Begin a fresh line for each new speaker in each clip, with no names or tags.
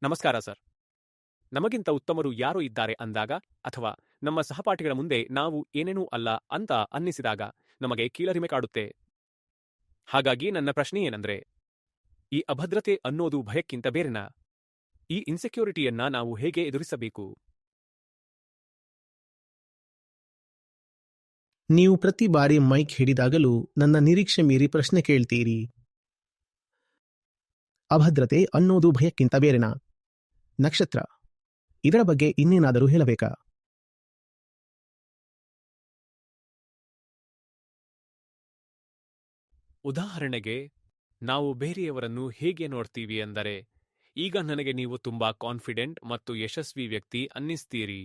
ನಮಸ್ಕಾರ ಸರ್. ನಮಗಿಂತ ಉತ್ತಮರು ಯಾರೋ ಇದ್ದಾರೆ ಅಂದಾಗ, ಅಥವಾ ನಮ್ಮ ಸಹಪಾಠಿಗಳ ಮುಂದೆ ನಾವು ಏನೇನೂ ಅಲ್ಲ ಅಂತ ಅನ್ನಿಸಿದಾಗ ನಮಗೆ ಕೀಳರಿಮೆ ಕಾಡುತ್ತೆ. ಹಾಗಾಗಿ ನನ್ನ ಪ್ರಶ್ನೆ ಏನಂದ್ರೆ, ಈ ಅಭದ್ರತೆ ಅನ್ನೋದು ಭಯಕ್ಕಿಂತ ಬೇರೆನಾ? ಈ ಇನ್ಸೆಕ್ಯೂರಿಟಿಯನ್ನ ನಾವು ಹೇಗೆ ಎದುರಿಸಬೇಕು?
ನೀವು ಪ್ರತಿ ಬಾರಿ ಮೈಕ್ ಹಿಡಿದಾಗಲೂ ನನ್ನ ನಿರೀಕ್ಷೆ ಮೀರಿ ಪ್ರಶ್ನೆ ಕೇಳ್ತೀರಿ. ಅಭದ್ರತೆ ಅನ್ನೋದು ಭಯಕ್ಕಿಂತ ಬೇರೆನಾ? ನಕ್ಷತ್ರ, ಇದರ ಬಗ್ಗೆ ಇನ್ನೇನಾದರೂ ಹೇಳಬೇಕಾ?
ಉದಾಹರಣೆಗೆ, ನಾವು ಬೇರೆಯವರನ್ನು ಹೇಗೆ ನೋಡ್ತೀವಿ ಅಂದರೆ, ಈಗ ನನಗೆ ನೀವು ತುಂಬಾ ಕಾನ್ಫಿಡೆಂಟ್ ಮತ್ತು ಯಶಸ್ವಿ ವ್ಯಕ್ತಿ ಅನ್ನಿಸ್ತೀರಿ.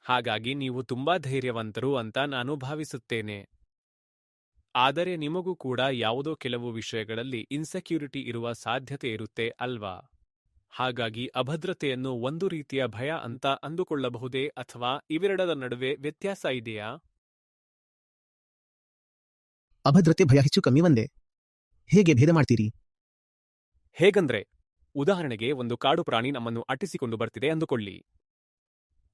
ಹಾಗಾಗಿ ನೀವು ತುಂಬಾ ಧೈರ್ಯವಂತರು ಅಂತ ನಾನು ಭಾವಿಸುತ್ತೇನೆ. ಆದರೆ ನಿಮಗೂ ಕೂಡ ಯಾವುದೋ ಕೆಲವು ವಿಷಯಗಳಲ್ಲಿ ಇನ್ಸೆಕ್ಯೂರಿಟಿ ಇರುವ ಸಾಧ್ಯತೆ ಇರುತ್ತೆ ಅಲ್ವಾ? ಹಾಗಾಗಿ ಅಭದ್ರತೆಯನ್ನು ಒಂದು ರೀತಿಯ ಭಯ ಅಂತ ಅಂದುಕೊಳ್ಳಬಹುದೇ, ಅಥವಾ ಇವೆರಡರ ನಡುವೆ ವ್ಯತ್ಯಾಸ ಇದೆಯಾ?
ಅಭದ್ರತೆ ಭಯ ಹೆಚ್ಚು ಕಮ್ಮಿ ಒಂದೇ. ಹೇಗೆ ಭೇದ ಮಾಡ್ತೀರಿ?
ಹೇಗಂದ್ರೆ, ಉದಾಹರಣೆಗೆ ಒಂದು ಕಾಡು ಪ್ರಾಣಿ ನಮ್ಮನ್ನು ಅಟ್ಟಿಸಿಕೊಂಡು ಬರ್ತಿದೆ ಅಂದುಕೊಳ್ಳಿ.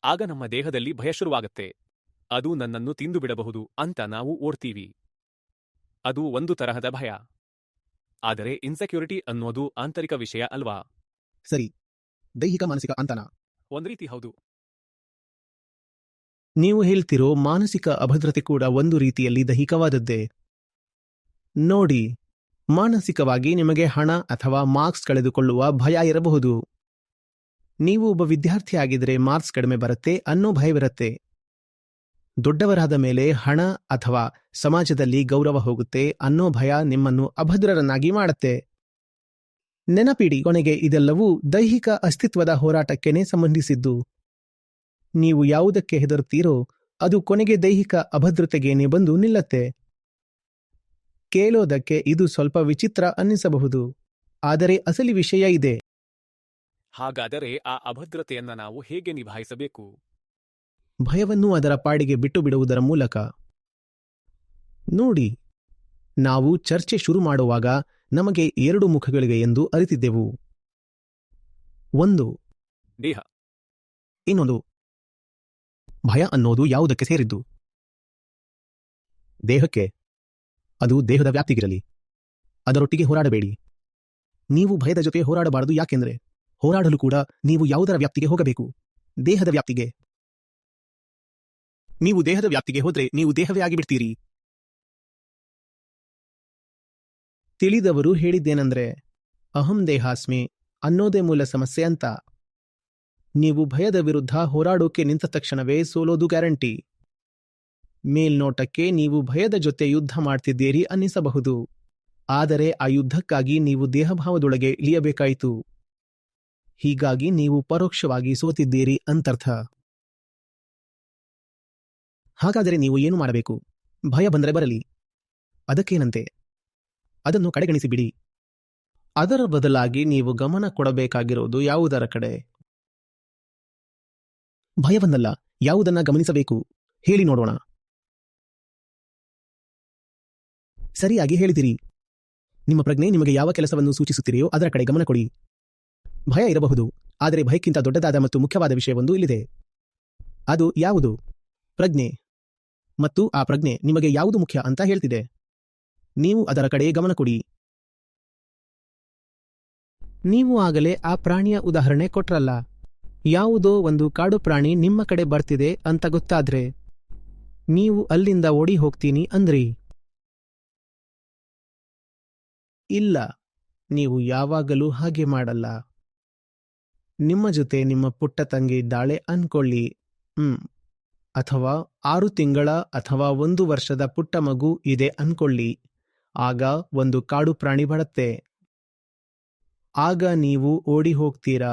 ಆಗ ನಮ್ಮ ದೇಹದಲ್ಲಿ ಭಯ ಶುರುವಾಗತ್ತೆ. ಅದು ನನ್ನನ್ನು ತಿಂದು ಬಿಡಬಹುದು ಅಂತ ನಾವು ಓಡ್ತೀವಿ. ಅದು ಒಂದು ತರಹದ ಭಯ. ಆದರೆ ಇನ್ಸೆಕ್ಯೂರಿಟಿ ಅನ್ನೋದು ಆಂತರಿಕ ವಿಷಯ ಅಲ್ವಾ?
ಸರಿ, ದೈಹಿಕ ಮಾನಸಿಕ ಅಂತನಾ?
ಒಂದ್ರೀತಿ ಹೌದು.
ನೀವು ಹೇಳ್ತಿರೋ ಮಾನಸಿಕ ಅಭದ್ರತೆ ಕೂಡ ಒಂದು ರೀತಿಯಲ್ಲಿ ದೈಹಿಕವಾದದ್ದೇ. ನೋಡಿ, ಮಾನಸಿಕವಾಗಿ ನಿಮಗೆ ಹಣ ಅಥವಾ ಮಾರ್ಕ್ಸ್ ಕಳೆದುಕೊಳ್ಳುವ ಭಯ ಇರಬಹುದು. ನೀವು ಒಬ್ಬ ವಿದ್ಯಾರ್ಥಿಯಾಗಿದ್ರೆ ಮಾರ್ಕ್ಸ್ ಕಡಿಮೆ ಬರುತ್ತೆ ಅನ್ನೋ ಭಯವಿರುತ್ತೆ. ದೊಡ್ಡವರಾದ ಮೇಲೆ ಹಣ ಅಥವಾ ಸಮಾಜದಲ್ಲಿ ಗೌರವ ಹೋಗುತ್ತೆ ಅನ್ನೋ ಭಯ ನಿಮ್ಮನ್ನು ಅಭದ್ರರನ್ನಾಗಿ ಮಾಡುತ್ತೆ. ನೆನಪಿಡಿ, ಕೊನೆಗೆ ಇದೆಲ್ಲವೂ ದೈಹಿಕ ಅಸ್ತಿತ್ವದ ಹೋರಾಟಕ್ಕೇನೆ ಸಂಬಂಧಿಸಿದ್ದು. ನೀವು ಯಾವುದಕ್ಕೆ ಹೆದರುತ್ತೀರೋ ಅದು ಕೊನೆಗೆ ದೈಹಿಕ ಅಭದ್ರತೆಗೇನೆ ಬಂದು ನಿಲ್ಲತ್ತೆ. ಕೇಳೋದಕ್ಕೆ ಇದು ಸ್ವಲ್ಪ ವಿಚಿತ್ರ ಅನ್ನಿಸಬಹುದು, ಆದರೆ ಅಸಲಿ ವಿಷಯ ಇದೆ.
ಹಾಗಾದರೆ ಆ ಅಭದ್ರತೆಯನ್ನ ನಾವು ಹೇಗೆ ನಿಭಾಯಿಸಬೇಕು?
ಭಯವನ್ನು ಅದರ ಪಾಡಿಗೆ ಬಿಟ್ಟು ಬಿಡುವುದರ ಮೂಲಕ. ನೋಡಿ, ನಾವು ಚರ್ಚೆ ಶುರು ಮಾಡುವಾಗ ನಮಗೆ 2 ಮುಖಗಳಿವೆ ಎಂದು ಅರಿತಿದ್ದೆವು. ಒಂದು
ದೇಹ,
ಇನ್ನೊಂದು ಭಯ. ಅನ್ನೋದು ಯಾವುದಕ್ಕೆ ಸೇರಿದ್ದು? ದೇಹಕ್ಕೆ. ಅದು ದೇಹದ ವ್ಯಾಪ್ತಿಗಿರಲಿ. ಅದರೊಟ್ಟಿಗೆ ಹೋರಾಡಬೇಡಿ. ನೀವು ಭಯದ ಜೊತೆ ಹೋರಾಡಬಾರದು. ಯಾಕೆಂದ್ರೆ ಹೋರಾಡಲು ಕೂಡ ನೀವು ಯಾವುದರ ವ್ಯಾಪ್ತಿಗೆ ಹೋಗಬೇಕು? ದೇಹದ ವ್ಯಾಪ್ತಿಗೆ. ನೀವು ದೇಹದ ವ್ಯಾಪ್ತಿಗೆ ಹೋದ್ರೆ ನೀವು ದೇಹವೇ ಆಗಿಬಿಡ್ತೀರಿ. ತಿಳಿದವರು ಹೇಳಿದ್ದೇನೆಂದ್ರೆ, ಅಹಂ ದೇಹಾಸ್ಮಿ ಅನ್ನೋದೇ ಮೂಲ ಸಮಸ್ಯೆ ಅಂತ. ನೀವು ಭಯದ ವಿರುದ್ಧ ಹೋರಾಡೋಕೆ ನಿಂತ ತಕ್ಷಣವೇ ಸೋಲೋದು ಗ್ಯಾರಂಟಿ. ಮೇಲ್ನೋಟಕ್ಕೆ ನೀವು ಭಯದ ಜೊತೆ ಯುದ್ಧ ಮಾಡ್ತಿದ್ದೀರಿ ಅನ್ನಿಸಬಹುದು, ಆದರೆ ಆ ಯುದ್ಧಕ್ಕಾಗಿ ನೀವು ದೇಹಭಾವದೊಳಗೆ ಇಳಿಯಬೇಕಾಯಿತು. ಹೀಗಾಗಿ ನೀವು ಪರೋಕ್ಷವಾಗಿ ಸೋತಿದ್ದೀರಿ ಅಂತರ್ಥ. ಹಾಗಾದರೆ ನೀವು ಏನು ಮಾಡಬೇಕು? ಭಯ ಬಂದರೆ ಬರಲಿ, ಅದಕ್ಕೇನಂತೆ, ಅದನ್ನು ಕಡೆಗಣಿಸಿ ಬಿಡಿ. ಅದರ ಬದಲಾಗಿ ನೀವು ಗಮನ ಕೊಡಬೇಕಾಗಿರೋದು ಯಾವುದರ ಕಡೆ? ಭಯವನ್ನಲ್ಲ, ಯಾವುದನ್ನ ಗಮನಿಸಬೇಕು ಹೇಳಿ ನೋಡೋಣ. ಸರಿಯಾಗಿ ಹೇಳಿದಿರಿ. ನಿಮ್ಮ ಪ್ರಜ್ಞೆ ನಿಮಗೆ ಯಾವ ಕೆಲಸವನ್ನು ಸೂಚಿಸುತ್ತಿದೆಯೋ ಅದರ ಕಡೆ ಗಮನ ಕೊಡಿ. ಭಯ ಇರಬಹುದು, ಆದರೆ ಭಯಕ್ಕಿಂತ ದೊಡ್ಡದಾದ ಮತ್ತು ಮುಖ್ಯವಾದ ವಿಷಯವೊಂದು ಇಲ್ಲಿದೆ. ಅದು ಯಾವುದು? ಪ್ರಜ್ಞೆ. ಮತ್ತು ಆ ಪ್ರಜ್ಞೆ ನಿಮಗೆ ಯಾವುದು ಮುಖ್ಯ ಅಂತ ಹೇಳ್ತಿದೆ. ನೀವು ಅದರ ಕಡೆ ಗಮನ ಕೊಡಿ. ನೀವು ಆಗಲೇ ಆ ಪ್ರಾಣಿಯ ಉದಾಹರಣೆ ಕೊಟ್ರಲ್ಲ. ಯಾವುದೋ ಒಂದು ಕಾಡು ಪ್ರಾಣಿ ನಿಮ್ಮ ಕಡೆ ಬರ್ತಿದೆ ಅಂತ ಗೊತ್ತಾದ್ರೆ ನೀವು ಅಲ್ಲಿಂದ ಓಡಿ ಹೋಗ್ತೀನಿ ಅಂದ್ರಿ. ಇಲ್ಲ, ನೀವು ಯಾವಾಗಲೂ ಹಾಗೆ ಮಾಡಲ್ಲ. ನಿಮ್ಮ ಜೊತೆ ನಿಮ್ಮ ಪುಟ್ಟ ತಂಗಿ ಇದ್ದಾಳೆ ಅನ್ಕೊಳ್ಳಿ. ಅಥವಾ 6 ತಿಂಗಳ ಅಥವಾ 1 ವರ್ಷದ ಪುಟ್ಟ ಮಗು ಇದೆ ಅನ್ಕೊಳ್ಳಿ. ಆಗ ಒಂದು ಕಾಡು ಪ್ರಾಣಿ ಬರುತ್ತೆ. ಆಗ ನೀವು ಓಡಿ ಹೋಗ್ತೀರಾ?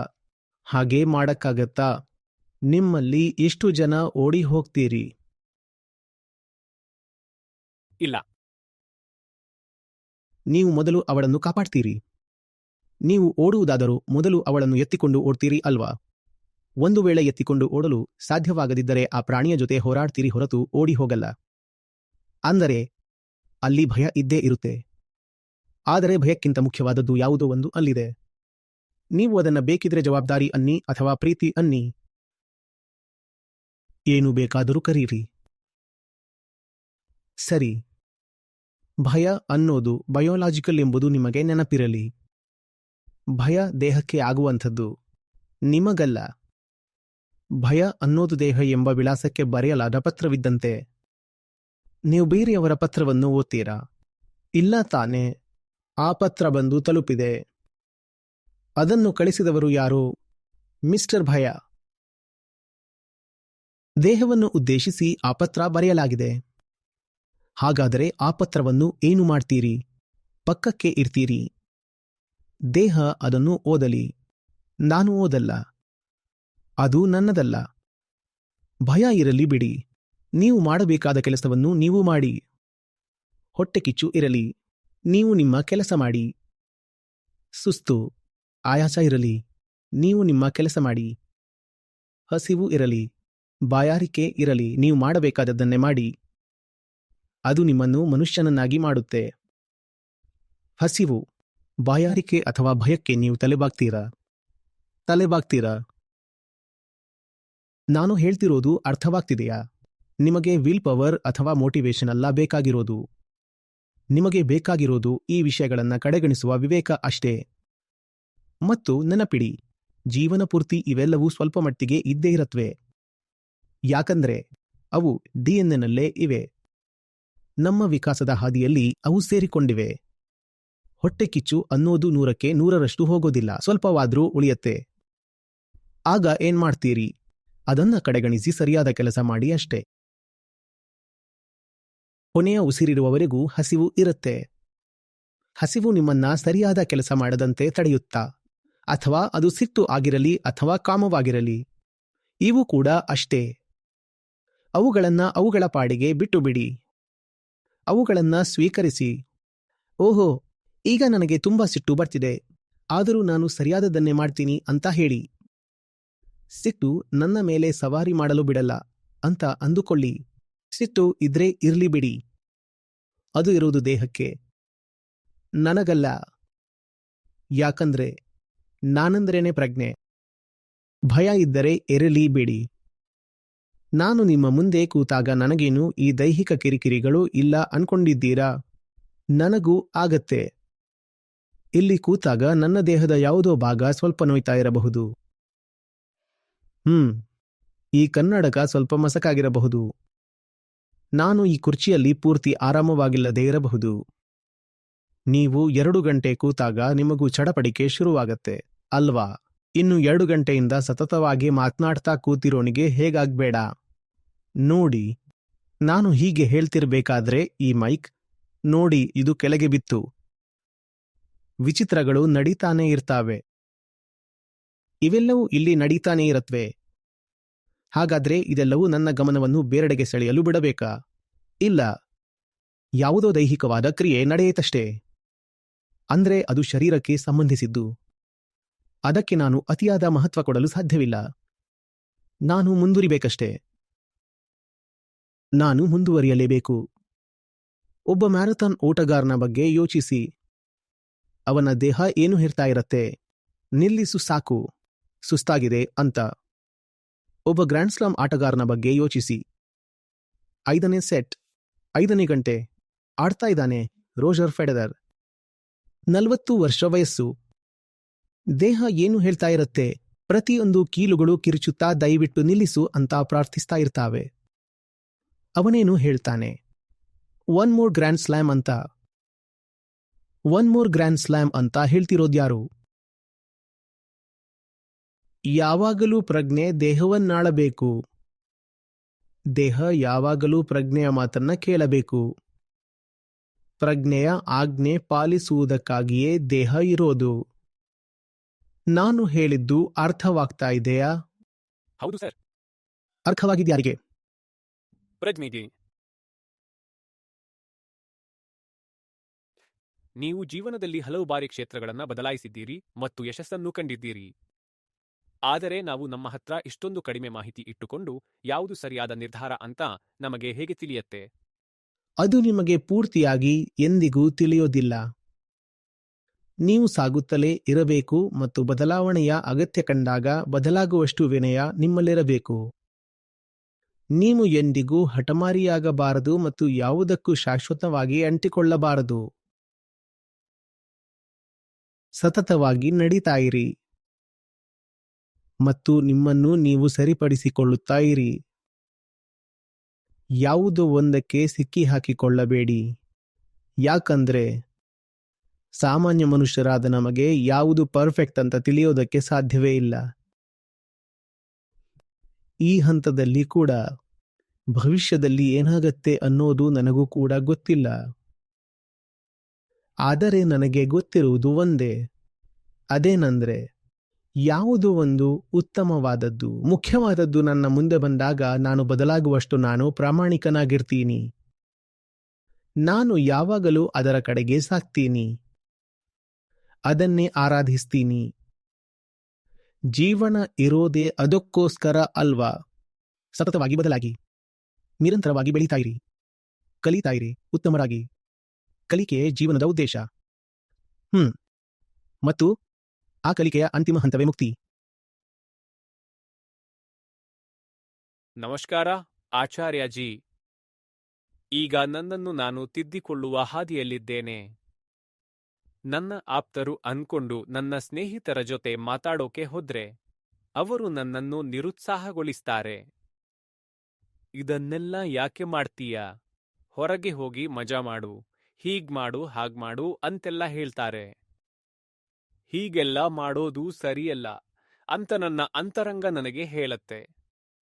ಹಾಗೇ ಮಾಡಕ್ಕಾಗತ್ತಾ? ನಿಮ್ಮಲ್ಲಿ ಎಷ್ಟು ಜನ ಓಡಿ ಹೋಗ್ತೀರಿ?
ಇಲ್ಲ.
ನೀವು ಮೊದಲು ಅವಳನ್ನು ಕಾಪಾಡ್ತೀರಿ. ನೀವು ಓಡುವುದಾದರೂ ಮೊದಲು ಅವಳನ್ನು ಎತ್ತಿಕೊಂಡು ಓಡ್ತೀರಿ ಅಲ್ವಾ? ಒಂದು ವೇಳೆ ಎತ್ತಿಕೊಂಡು ಓಡಲು ಸಾಧ್ಯವಾಗದಿದ್ದರೆ ಆ ಪ್ರಾಣಿಯ ಜೊತೆ ಹೋರಾಡ್ತೀರಿ ಹೊರತು ಓಡಿ ಹೋಗಲ್ಲ. ಅಂದರೆ ಅಲ್ಲಿ ಭಯ ಇದ್ದೇ ಇರುತ್ತೆ. ಆದರೆ ಭಯಕ್ಕಿಂತ ಮುಖ್ಯವಾದದ್ದು ಯಾವುದೋ ಒಂದು ಅಲ್ಲಿದೆ. ನೀವು ಅದನ್ನ ಬೇಕಿದ್ರೆ ಜವಾಬ್ದಾರಿ ಅನ್ನಿ ಅಥವಾ ಪ್ರೀತಿ ಅನ್ನಿ, ಏನು ಬೇಕಾದರೂ ಕರೀರಿ. ಸರಿ, ಭಯ ಅನ್ನೋದು ಬಯೋಲಾಜಿಕಲ್ ಎಂಬುದು ನಿಮಗೆ ನೆನಪಿರಲಿ. ಭಯ ದೇಹಕ್ಕೆ ಆಗುವಂಥದ್ದು, ನಿಮಗಲ್ಲ. ಭಯ ಅನ್ನೋದು ದೇಹ ಎಂಬ ವಿಳಾಸಕ್ಕೆ ಬರೆಯಲಾದ ಪತ್ರವಿದ್ದಂತೆ. ನೀವು ಬೇರೆಯವರ ಪತ್ರವನ್ನು ಓದ್ತೀರಾ? ಇಲ್ಲ ತಾನೇ. ಆ ಪತ್ರ ಬಂದು ತಲುಪಿದೆ. ಅದನ್ನು ಕಳಿಸಿದವರು ಯಾರು? ಮಿಸ್ಟರ್ ಭಯ. ದೇಹವನ್ನು ಉದ್ದೇಶಿಸಿ ಆ ಪತ್ರ ಬರೆಯಲಾಗಿದೆ. ಹಾಗಾದರೆ ಆ ಪತ್ರವನ್ನು ಏನು ಮಾಡ್ತೀರಿ? ಪಕ್ಕಕ್ಕೆ ಇರ್ತೀರಿ. ದೇಹ ಅದನ್ನು ಓದಲಿ. ನಾನು ಓದಲ್ಲ. ಅದು ನನ್ನದಲ್ಲ. ಭಯ ಇರಲಿ ಬಿಡಿ. ನೀವು ಮಾಡಬೇಕಾದ ಕೆಲಸವನ್ನು ನೀವು ಮಾಡಿ. ಹೊಟ್ಟೆ ಕಿಚ್ಚು ಇರಲಿ, ನೀವು ನಿಮ್ಮ ಕೆಲಸ ಮಾಡಿ. ಸುಸ್ತು, ಆಯಾಸ ಇರಲಿ, ನೀವು ನಿಮ್ಮ ಕೆಲಸ ಮಾಡಿ. ಹಸಿವು ಇರಲಿ, ಬಾಯಾರಿಕೆ ಇರಲಿ, ನೀವು ಮಾಡಬೇಕಾದದ್ದನ್ನೇ ಮಾಡಿ. ಅದು ನಿಮ್ಮನ್ನು ಮನುಷ್ಯನನ್ನಾಗಿ ಮಾಡುತ್ತೆ. ಹಸಿವು, ಬಾಯಾರಿಕೆ ಅಥವಾ ಭಯಕ್ಕೆ ನೀವು ತಲೆಬಾಗ್ತೀರಾ? ನಾನು ಹೇಳ್ತಿರೋದು ಅರ್ಥವಾಗ್ತಿದೆಯಾ? ನಿಮಗೆ ವಿಲ್ ಪವರ್ ಅಥವಾ ಮೋಟಿವೇಶನ್ ಅಲ್ಲ ಬೇಕಾಗಿರೋದು. ನಿಮಗೆ ಬೇಕಾಗಿರೋದು ಈ ವಿಷಯಗಳನ್ನು ಕಡೆಗಣಿಸುವ ವಿವೇಕ ಅಷ್ಟೇ. ಮತ್ತು ನೆನಪಿಡಿ, ಜೀವನ ಪೂರ್ತಿ ಇವೆಲ್ಲವೂ ಸ್ವಲ್ಪ ಮಟ್ಟಿಗೆ ಇದ್ದೇ ಇರತ್ವೆ. ಯಾಕಂದ್ರೆ ಅವು DNA ಇವೆ. ನಮ್ಮ ವಿಕಾಸದ ಹಾದಿಯಲ್ಲಿ ಅವು ಸೇರಿಕೊಂಡಿವೆ. ಹೊಟ್ಟೆ ಕಿಚ್ಚು ಅನ್ನೋದು 100ಕ್ಕೆ 100ರಷ್ಟು ಹೋಗೋದಿಲ್ಲ, ಸ್ವಲ್ಪವಾದ್ರೂ ಉಳಿಯತ್ತೆ. ಆಗ ಏನ್ ಮಾಡ್ತೀರಿ? ಅದನ್ನ ಕಡೆಗಣಿಸಿ ಸರಿಯಾದ ಕೆಲಸ ಮಾಡಿ ಅಷ್ಟೇ. ಕೊನೆಯ ಉಸಿರಿರುವವರೆಗೂ ಹಸಿವು ಇರುತ್ತೆ. ಹಸಿವು ನಿಮ್ಮನ್ನ ಸರಿಯಾದ ಕೆಲಸ ಮಾಡದಂತೆ ತಡೆಯುತ್ತಾ, ಅಥವಾ ಅದು ಸಿಟ್ಟು ಆಗಿರಲಿ ಅಥವಾ ಕಾಮವಾಗಿರಲಿ. ಇವು ಕೂಡ ಅಷ್ಟೇ. ಅವುಗಳನ್ನ ಅವುಗಳ ಪಾಡಿಗೆ ಬಿಟ್ಟು ಬಿಡಿ. ಅವುಗಳನ್ನ ಸ್ವೀಕರಿಸಿ. ಓಹೋ, ಈಗ ನನಗೆ ತುಂಬಾ ಸಿಟ್ಟು ಬರ್ತಿದೆ, ಆದರೂ ನಾನು ಸರಿಯಾದದನ್ನೇ ಮಾಡ್ತೀನಿ ಅಂತ ಹೇಳಿ. ಸಿಟ್ಟು ನನ್ನ ಮೇಲೆ ಸವಾರಿ ಮಾಡಲು ಬಿಡಲ್ಲ ಅಂತ ಅಂದುಕೊಳ್ಳಿ. ಸಿಟ್ಟು ಇದ್ರೆ ಇರ್ಲಿ ಬಿಡಿ. ಅದು ಇರುವುದು ದೇಹಕ್ಕೆ, ನನಗಲ್ಲ. ಯಾಕಂದ್ರೆ ನಾನಂದ್ರೇನೆ ಪ್ರಜ್ಞೆ. ಭಯ ಇದ್ದರೆ ಇರಲಿ ಬಿಡಿ. ನಾನು ನಿಮ್ಮ ಮುಂದೆ ಕೂತಾಗ ನನಗೇನು ಈ ದೈಹಿಕ ಕಿರಿಕಿರಿಗಳು ಇಲ್ಲ ಅನ್ಕೊಂಡಿದ್ದೀರಾ? ನನಗೂ ಆಗತ್ತೆ. ಇಲ್ಲಿ ಕೂತಾಗ ನನ್ನ ದೇಹದ ಯಾವುದೋ ಭಾಗ ಸ್ವಲ್ಪ ನೋಯ್ತಾ ಇರಬಹುದು. ಈ ಕನ್ನಡಕ ಸ್ವಲ್ಪ ಮಸಕಾಗಿರಬಹುದು. ನಾನು ಈ ಕುರ್ಚಿಯಲ್ಲಿ ಪೂರ್ತಿ ಆರಾಮವಾಗಿಲ್ಲದೆ ಇರಬಹುದು. ನೀವು 2 ಗಂಟೆ ಕೂತಾಗ ನಿಮಗೂ ಚಡಪಡಿಕೆ ಶುರುವಾಗತ್ತೆ ಅಲ್ವಾ? ಇನ್ನು 2 ಗಂಟೆಯಿಂದ ಸತತವಾಗಿ ಮಾತನಾಡ್ತಾ ಕೂತಿರೋನಿಗೆ ಹೇಗಾಗ್ಬೇಡ. ನೋಡಿ, ನಾನು ಹೀಗೆ ಹೇಳ್ತಿರ್ಬೇಕಾದ್ರೆ ಈ ಮೈಕ್ ನೋಡಿ, ಇದು ಕೆಳಗೆ ಬಿತ್ತು. ವಿಚಿತ್ರಗಳು ನಡೀತಾನೇ ಇರ್ತಾವೆ. ಇವೆಲ್ಲವೂ ಇಲ್ಲಿ ನಡೀತಾನೇ ಇರತ್ವೆ. ಹಾಗಾದ್ರೆ ಇದೆಲ್ಲವೂ ನನ್ನ ಗಮನವನ್ನು ಬೇರೆಡೆಗೆ ಸೆಳೆಯಲು ಬಿಡಬೇಕಾ? ಇಲ್ಲ. ಯಾವುದೋ ದೈಹಿಕವಾದ ಕ್ರಿಯೆ ನಡೆಯಿತಷ್ಟೇ. ಅಂದ್ರೆ ಅದು ಶರೀರಕ್ಕೆ ಸಂಬಂಧಿಸಿದ್ದು. ಅದಕ್ಕೆ ನಾನು ಅತಿಯಾದ ಮಹತ್ವ ಕೊಡಲು ಸಾಧ್ಯವಿಲ್ಲ. ನಾನು ಮುಂದುವರಿಬೇಕಷ್ಟೇ. ನಾನು ಮುಂದುವರಿಯಲೇಬೇಕು. ಒಬ್ಬ ಮ್ಯಾರಥಾನ್ ಓಟಗಾರನ ಬಗ್ಗೆ ಯೋಚಿಸಿ. ಅವನ ದೇಹ ಏನು ಹೇಳ್ತಾ ಇರತ್ತೆ? ನಿಲ್ಲಿಸು, ಸಾಕು, ಸುಸ್ತಾಗಿದೆ ಅಂತ. ಒಬ್ಬ ಗ್ರ್ಯಾಂಡ್ ಸ್ಲಾಮ್ ಆಟಗಾರನ ಬಗ್ಗೆ ಯೋಚಿಸಿ. 5ನೇ ಸೆಟ್, 5ನೇ ಗಂಟೆ ಆಡ್ತಾ ಇದ್ದಾನೆ ರೋಜರ್ ಫೆಡರರ್. 40 ವರ್ಷ ವಯಸ್ಸು. ದೇಹ ಏನು ಹೇಳ್ತಾ ಇರತ್ತೆ? ಪ್ರತಿಯೊಂದು ಕೀಲುಗಳು ಕಿರುಚುತ್ತಾ ದಯವಿಟ್ಟು ನಿಲ್ಲಿಸು ಅಂತ ಪ್ರಾರ್ಥಿಸ್ತಾ ಇರ್ತಾವೆ. ಅವನೇನು ಹೇಳ್ತಾನೆ? 1 more ಗ್ರ್ಯಾಂಡ್ ಸ್ಲಾಮ್ ಅಂತ. 1 more ಗ್ರ್ಯಾಂಡ್ ಸ್ಲಾಮ್ ಅಂತ ಹೇಳ್ತಿರೋದ್ಯಾರು? ಯಾವಾಗಲೂ ಪ್ರಜ್ಞೆ ದೇಹವನ್ನಾಳಬೇಕು. ದೇಹ ಯಾವಾಗಲೂ ಪ್ರಜ್ಞೆಯ ಮಾತನ್ನ ಕೇಳಬೇಕು. ಪ್ರಜ್ಞೆಯ ಆಜ್ಞೆ ಪಾಲಿಸುವುದಕ್ಕಾಗಿಯೇ ದೇಹ ಇರೋದು. ನಾನು ಹೇಳಿದ್ದು ಅರ್ಥವಾಗ್ತಾ ಇದೆಯಾ?
ಹೌದು ಸರ್.
ಅರ್ಥವಾಗಿದ್ಯಾರಿಗೆ?
ಪ್ರಜ್ಞೆಗೆ. ನೀವು ಜೀವನದಲ್ಲಿ ಹಲವು ಬಾರಿ ಕ್ಷೇತ್ರಗಳನ್ನು ಬದಲಾಯಿಸಿದ್ದೀರಿ ಮತ್ತು ಯಶಸ್ಸನ್ನು ಕಂಡಿದ್ದೀರಿ. ಆದರೆ ನಾವು ನಮ್ಮ ಹತ್ರ ಇಷ್ಟೊಂದು ಕಡಿಮೆ ಮಾಹಿತಿ ಇಟ್ಟುಕೊಂಡು ಯಾವುದು ಸರಿಯಾದ ನಿರ್ಧಾರ ಅಂತ ನಮಗೆ ಹೇಗೆ ತಿಳಿಯತ್ತೆ?
ಅದು ನಿಮಗೆ ಪೂರ್ತಿಯಾಗಿ ಎಂದಿಗೂ ತಿಳಿಯೋದಿಲ್ಲ. ನೀವು ಸಾಗುತ್ತಲೇ ಇರಬೇಕು ಮತ್ತು ಬದಲಾವಣೆಯ ಅಗತ್ಯ ಕಂಡಾಗ ಬದಲಾಗುವಷ್ಟು ವಿನಯ ನಿಮ್ಮಲ್ಲಿರಬೇಕು. ನೀವು ಎಂದಿಗೂ ಹಠಮಾರಿಯಾಗಬಾರದು ಮತ್ತು ಯಾವುದಕ್ಕೂ ಶಾಶ್ವತವಾಗಿ ಅಂಟಿಕೊಳ್ಳಬಾರದು. ಸತತವಾಗಿ ನಡೀತಾ ಇರಿ ಮತ್ತು ನಿಮ್ಮನ್ನು ನೀವು ಸರಿಪಡಿಸಿಕೊಳ್ಳುತ್ತಾ ಇರಿ. ಯಾವುದೋ ಒಂದಕ್ಕೆ ಸಿಕ್ಕಿ ಹಾಕಿಕೊಳ್ಳಬೇಡಿ, ಯಾಕಂದ್ರೆ ಸಾಮಾನ್ಯ ಮನುಷ್ಯರಾದ ನಮಗೆ ಯಾವುದು ಪರ್ಫೆಕ್ಟ್ ಅಂತ ತಿಳಿಯೋದಕ್ಕೆ ಸಾಧ್ಯವೇ ಇಲ್ಲ. ಈ ಹಂತದಲ್ಲಿ ಕೂಡ ಭವಿಷ್ಯದಲ್ಲಿ ಏನಾಗತ್ತೆ ಅನ್ನೋದು ನನಗೂ ಕೂಡ ಗೊತ್ತಿಲ್ಲ. ಆದರೆ ನನಗೆ ಗೊತ್ತಿರುವುದು ಒಂದೇ, ಅದೇನಂದ್ರೆ ಯಾವುದೋ ಒಂದು ಉತ್ತಮವಾದದ್ದು, ಮುಖ್ಯವಾದದ್ದು ನನ್ನ ಮುಂದೆ ಬಂದಾಗ ನಾನು ಬದಲಾಗುವಷ್ಟು ನಾನು ಪ್ರಾಮಾಣಿಕನಾಗಿರ್ತೀನಿ. ನಾನು ಯಾವಾಗಲೂ ಅದರ ಕಡೆಗೆ ಸಾಗ್ತೀನಿ, ಅದನ್ನೇ ಆರಾಧಿಸ್ತೀನಿ. ಜೀವನ ಇರೋದೇ ಅದಕ್ಕೋಸ್ಕರ ಅಲ್ವಾ? ಸತತವಾಗಿ ಬದಲಾಗಿ, ನಿರಂತರವಾಗಿ ಬೆಳೀತಾ ಇರಿ, ಕಲಿತಾ ಇರಿ, ಉತ್ತಮರಾಗಿ. ಕಲಿಕೆಯೇ ಜೀವನದ ಉದ್ದೇಶ. ಮತ್ತು ಆ ಕಲಿಕೆಯ ಅಂತಿಮ ಹಂತವೇ ಮುಕ್ತಿ.
ನಮಸ್ಕಾರ ಆಚಾರ್ಯಜಿ. ಈಗ ನನ್ನನ್ನು ನಾನು ತಿದ್ದಿಕೊಳ್ಳುವ ಹಾದಿಯಲ್ಲಿದ್ದೇನೆ. ನನ್ನ ಆಪ್ತರು ಅನ್ಕೊಂಡು ನನ್ನ ಸ್ನೇಹಿತರ ಜೊತೆ ಮಾತಾಡೋಕೆ ಹೋದ್ರೆ ಅವರು ನನ್ನನ್ನು ನಿರುತ್ಸಾಹಗೊಳಿಸ್ತಾರೆ. ಇದನ್ನೆಲ್ಲ ಯಾಕೆ ಮಾಡ್ತೀಯಾ? ಹೊರಗೆ ಹೋಗಿ ಮಜಾ ಮಾಡು, ಹೀಗ್ ಮಾಡು, ಹಾಗ್ ಮಾಡು ಅಂತೆಲ್ಲ ಹೇಳ್ತಾರೆ. ಹೀಗೆಲ್ಲ ಮಾಡೋದು ಸರಿಯಲ್ಲ ಅಂತ ನನ್ನ ಅಂತರಂಗ ನನಗೆ ಹೇಳತ್ತೆ.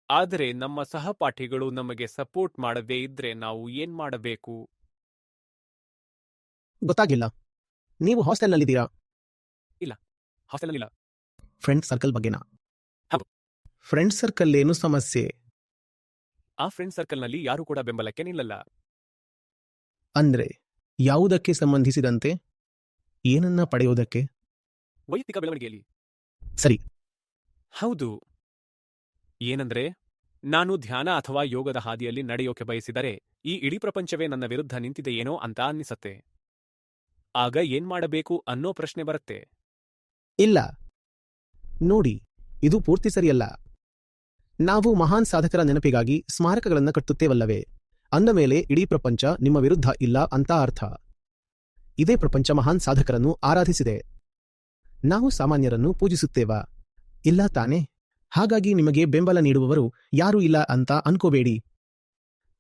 ಆದರೆ ನಮ್ಮ ಸಹಪಾಠಿಗಳು ನಮಗೆ ಸಪೋರ್ಟ್ ಮಾಡದೇ ಇದ್ರೆ ನಾವು ಏನ್ ಮಾಡಬೇಕು?
ಗೊತ್ತಾಗಿಲ್ಲ. ನೀವು ಹಾಸ್ಟೆಲ್ನಲ್ಲಿದ್ದೀರಾ?
ಇಲ್ಲ, ಹಾಸ್ಟೆಲ್ನಲ್ಲಿಲ್ಲ.
Friend circle ಬಗ್ಗೆನಾ?
ಹೌದು.
ಫ್ರೆಂಡ್ ಸರ್ಕಲ್ ಏನು ಸಮಸ್ಯೆ?
ಆ ಫ್ರೆಂಡ್ ಸರ್ಕಲ್ನಲ್ಲಿ ಯಾರು ಕೂಡ ಬೆಂಬಲಕ್ಕೆ ನಿಲ್ಲಲ್ಲ.
ಅಂದ್ರೆ ಯಾವುದಕ್ಕೆ ಸಂಬಂಧಿಸಿದಂತೆ? ಏನನ್ನ ಪಡೆಯೋದಕ್ಕೆ?
ವೈಯಕ್ತಿಕ ಬೆಳವಣಿಗೆಯಲ್ಲಿ.
ಸರಿ.
ಹೌದು. ಏನಂದ್ರೆ ನಾನು ಧ್ಯಾನ ಅಥವಾ ಯೋಗದ ಹಾದಿಯಲ್ಲಿ ನಡೆಯೋಕೆ ಬಯಸಿದರೆ ಈ ಇಡೀ ಪ್ರಪಂಚವೇ ನನ್ನ ವಿರುದ್ಧ ನಿಂತಿದೆಯೇನೋ ಅಂತ ಅನ್ನಿಸತ್ತೆ. ಆಗ ಏನ್ ಮಾಡಬೇಕು ಅನ್ನೋ ಪ್ರಶ್ನೆ ಬರುತ್ತೆ.
ಇಲ್ಲ ನೋಡಿ, ಇದು ಪೂರ್ತಿ ಸರಿಯಲ್ಲ. ನಾವು ಮಹಾನ್ ಸಾಧಕರ ನೆನಪಿಗಾಗಿ ಸ್ಮಾರಕಗಳನ್ನು ಕಟ್ಟುತ್ತೇವಲ್ಲವೇ? ಅಂದ ಮೇಲೆ ಇಡೀ ಪ್ರಪಂಚ ನಿಮ್ಮ ವಿರುದ್ಧ ಇಲ್ಲ ಅಂತ ಅರ್ಥ. ಇದೇ ಪ್ರಪಂಚ ಮಹಾನ್ ಸಾಧಕರನ್ನು ಆರಾಧಿಸಿದೆ. ನಾವು ಸಾಮಾನ್ಯರನ್ನು ಪೂಜಿಸುತ್ತೇವಾ? ಇಲ್ಲ ತಾನೆ? ಹಾಗಾಗಿ ನಿಮಗೆ ಬೆಂಬಲ ನೀಡುವವರು ಯಾರೂ ಇಲ್ಲ ಅಂತ ಅನ್ಕೋಬೇಡಿ.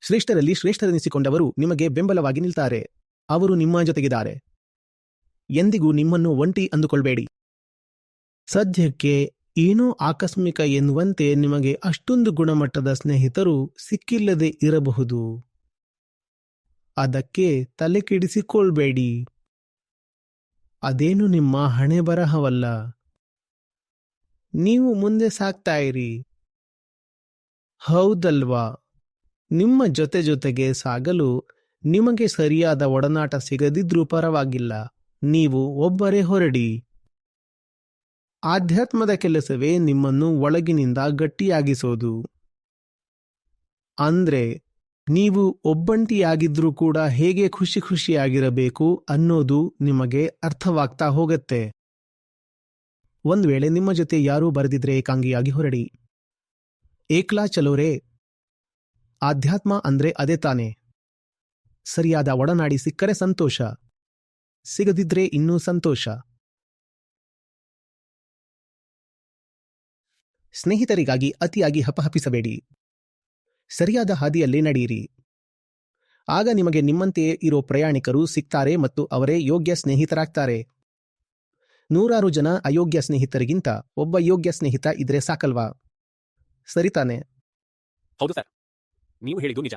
ಶ್ರೇಷ್ಠರಲ್ಲಿ ಶ್ರೇಷ್ಠರೆನಿಸಿಕೊಂಡವರು ನಿಮಗೆ ಬೆಂಬಲವಾಗಿ ನಿಲ್ತಾರೆ. ಅವರು ನಿಮ್ಮ ಜೊತೆಗಿದ್ದಾರೆ. ಎಂದಿಗೂ ನಿಮ್ಮನ್ನು ಒಂಟಿ ಅಂದುಕೊಳ್ಬೇಡಿ. ಸದ್ಯಕ್ಕೆ ಏನೋ ಆಕಸ್ಮಿಕ ಎನ್ನುವಂತೆ ನಿಮಗೆ ಅಷ್ಟೊಂದು ಗುಣಮಟ್ಟದ ಸ್ನೇಹಿತರು ಸಿಕ್ಕಿಲ್ಲದೆ ಇರಬಹುದು. ಅದಕ್ಕೆ ತಲೆಕೆಡಿಸಿಕೊಳ್ಬೇಡಿ. ಅದೇನು ನಿಮ್ಮ ಹಣೆಬರಹವಲ್ಲ. ನೀವು ಮುಂದೆ ಸಾಗ್ತಾ ಇರಿ. ಹೌದಲ್ವಾ? ನಿಮ್ಮ ಜೊತೆಗೆ ಸಾಗಲು ನಿಮಗೆ ಸರಿಯಾದ ಒಡನಾಟ ಸಿಗದಿದ್ರೂ ಪರವಾಗಿಲ್ಲ. ನೀವು ಒಬ್ಬರೇ ಹೊರಡಿ. ಆಧ್ಯಾತ್ಮದ ಕೆಲಸವೇ ನಿಮ್ಮನ್ನು ಒಳಗಿನಿಂದ ಗಟ್ಟಿಯಾಗಿಸೋದು. ಅಂದ್ರೆ ನೀವು ಒಬ್ಬಂಟಿಯಾಗಿದ್ರೂ ಕೂಡ ಹೇಗೆ ಖುಷಿಯಾಗಿರಬೇಕು ಅನ್ನೋದು ನಿಮಗೆ ಅರ್ಥವಾಗ್ತಾ ಹೋಗತ್ತೆ. ಒಂದ್ ವೇಳೆ ನಿಮ್ಮ ಜೊತೆ ಯಾರೂ ಬರೆದಿದ್ರೆ ಏಕಾಂಗಿಯಾಗಿ ಹೊರಡಿ. ಏಕ್ಲಾ ಚಲೋರೇ. ಆಧ್ಯಾತ್ಮ ಅಂದ್ರೆ ಅದೇ ತಾನೆ. ಸರಿಯಾದ ಒಡನಾಡಿ ಸಿಕ್ಕರೆ ಸಂತೋಷ, ಸಿಗದಿದ್ರೆ ಇನ್ನೂ ಸಂತೋಷ. ಸ್ನೇಹಿತರಿಗಾಗಿ ಅತಿಯಾಗಿ ಹಪಹಪಿಸಬೇಡಿ. ಸರಿಯಾದ ಹಾದಿಯಲ್ಲೇ ನಡೆಯಿರಿ. ಆಗ ನಿಮಗೆ ನಿಮ್ಮಂತೆಯೇ ಇರೋ ಪ್ರಯಾಣಿಕರು ಸಿಗ್ತಾರೆ ಮತ್ತು ಅವರೇ ಯೋಗ್ಯ ಸ್ನೇಹಿತರಾಗ್ತಾರೆ. 100 ಜನ ಅಯೋಗ್ಯ ಸ್ನೇಹಿತರಿಗಿಂತ ಒಬ್ಬ ಯೋಗ್ಯ ಸ್ನೇಹಿತ ಇದ್ರೆ ಸಾಕಲ್ವಾ? ಸರಿತಾನೆ?
ಹೌದು ಸರ್, ನೀವು ಹೇಳಿದ್ದು ನಿಜ.